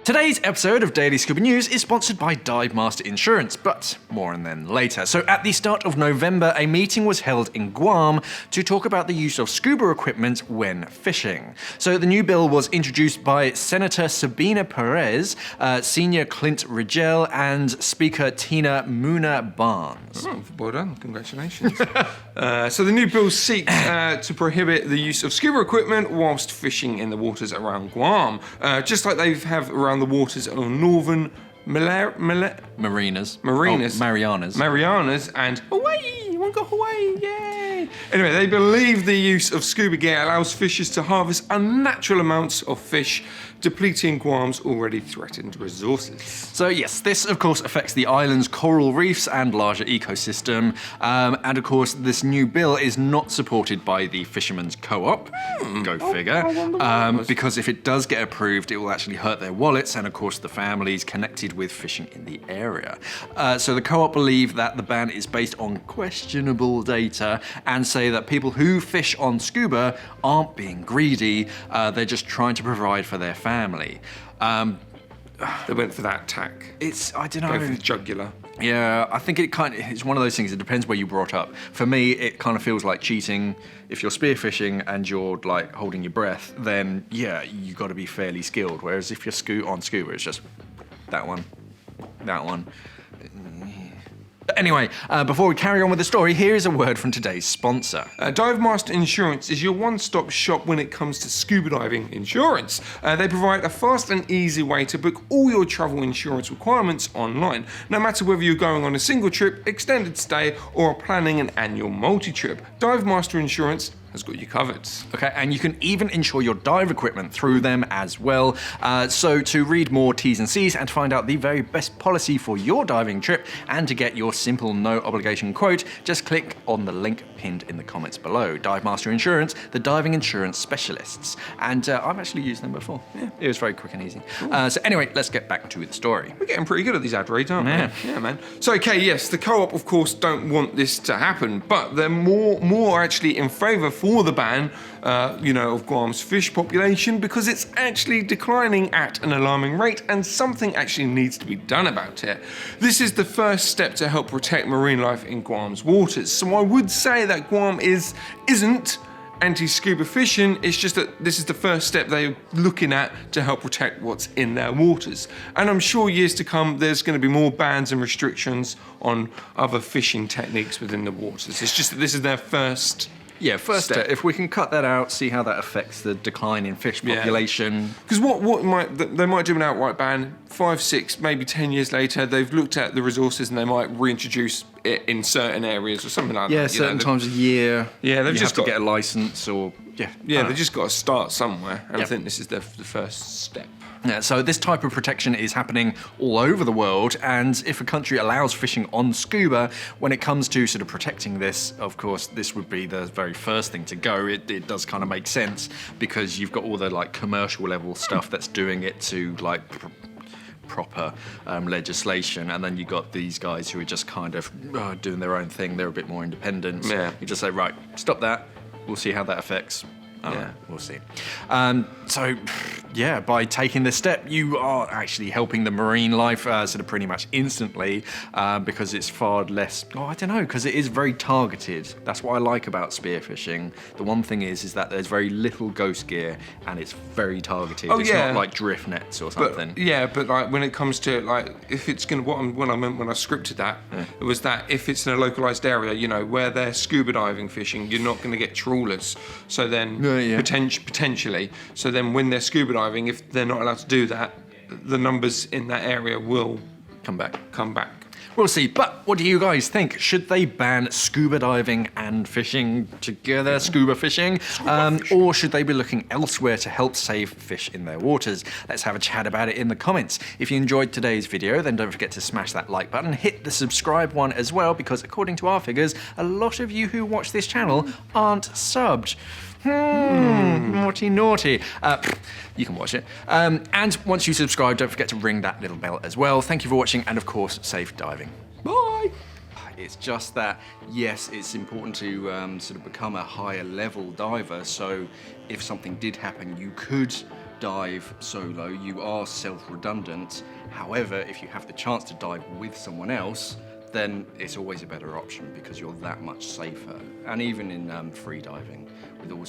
Today's episode of Daily Scuba News is sponsored by Dive Master Insurance, but more on them later. So at the start of November, a meeting was held in Guam to talk about the use of scuba equipment when fishing. So the new bill was introduced by Senator Sabina Perez, Senior Clint Rigel, and Speaker Tina Muna Barnes. Oh, well done, congratulations. So the new bill seeks to prohibit the use of scuba equipment whilst fishing in the waters around Guam, just like they have around the waters of northern Marinas. Marianas and Hawaii. You want to go Hawaii? Yay! Anyway, they believe the use of scuba gear allows fishers to harvest unnatural amounts of fish, depleting Guam's already threatened resources. So yes, this of course affects the island's coral reefs and larger ecosystem. And of course, this new bill is not supported by the Fishermen's Co-op. Go figure. Because if it does get approved, it will actually hurt their wallets and of course the families connected with fishing in the area. So the Co-op believe that the ban is based on questionable data and say that people who fish on scuba aren't being greedy, they're just trying to provide for their family. They went for that tack. I don't know. Go for the jugular. Yeah, I think it's one of those things, it depends where you brought up. For me, it kind of feels like cheating. If you're spearfishing and you're like holding your breath, then yeah, you got to be fairly skilled. Whereas if you're on scuba, it's just that one. Anyway, before we carry on with the story, here is a word from today's sponsor. Dive Master Insurance is your one-stop shop when it comes to scuba diving insurance. They provide a fast and easy way to book all your travel insurance requirements online, no matter whether you're going on a single trip, extended stay, or are planning an annual multi-trip. Dive Master Insurance has got you covered. Okay, and you can even insure your dive equipment through them as well. So to read more T's and C's and to find out the very best policy for your diving trip and to get your simple no obligation quote, just click on the link pinned in the comments below. Dive Master Insurance, the diving insurance specialists. And I've actually used them before. Yeah, it was very quick and easy. So anyway, let's get back to the story. We're getting pretty good at these ad reads, aren't we? Yeah, man. So okay, yes, the Co-op of course don't want this to happen, but they're more actually in favour for the ban, of Guam's fish population because it's actually declining at an alarming rate and something actually needs to be done about it. This is the first step to help protect marine life in Guam's waters. So I would say that Guam isn't anti-scuba fishing, it's just that this is the first step they're looking at to help protect what's in their waters. And I'm sure years to come there's going to be more bans and restrictions on other fishing techniques within the waters. It's just that this is their first step. If we can cut that out, see how that affects the decline in fish population. Because they might do an outright ban, 5, 6, maybe 10 years later, they've looked at the resources and they might reintroduce it in certain areas or something like that. Yeah, certain times a year. Yeah, they've just got to get a license or they've just got to start somewhere, and I think this is the first step. Yeah, so this type of protection is happening all over the world, and if a country allows fishing on scuba, when it comes to sort of protecting this, of course, this would be the very first thing to go. It does kind of make sense because you've got all the like commercial level stuff that's doing it to like proper legislation, and then you got these guys who are just kind of doing their own thing. They're a bit more independent. Yeah. You just say, right, stop that. We'll see how that affects. We'll see. By taking this step, you are actually helping the marine life sort of pretty much instantly because it's far less, because it is very targeted. That's what I like about spearfishing. The one thing is that there's very little ghost gear and it's very targeted. It's not like drift nets or something. But like when it comes to like, if it's going to, what I meant when I scripted that, it was that if it's in a localized area, where they're scuba diving fishing, you're not going to get trawlers. So then potentially. So then when they're scuba diving, if they're not allowed to do that, the numbers in that area will come back. We'll see. But what do you guys think? Should they ban scuba diving and fishing together, scuba fishing? Or should they be looking elsewhere to help save fish in their waters? Let's have a chat about it in the comments. If you enjoyed today's video, then don't forget to smash that like button, hit the subscribe one as well, because according to our figures, a lot of you who watch this channel aren't subbed. Naughty. You can watch it. And once you subscribe, don't forget to ring that little bell as well. Thank you for watching, and of course, safe diving. Bye. Bye. It's just that, yes, it's important to sort of become a higher level diver, so if something did happen, you could dive solo, you are self-redundant. However, if you have the chance to dive with someone else, then it's always a better option because you're that much safer. And even in free diving, with all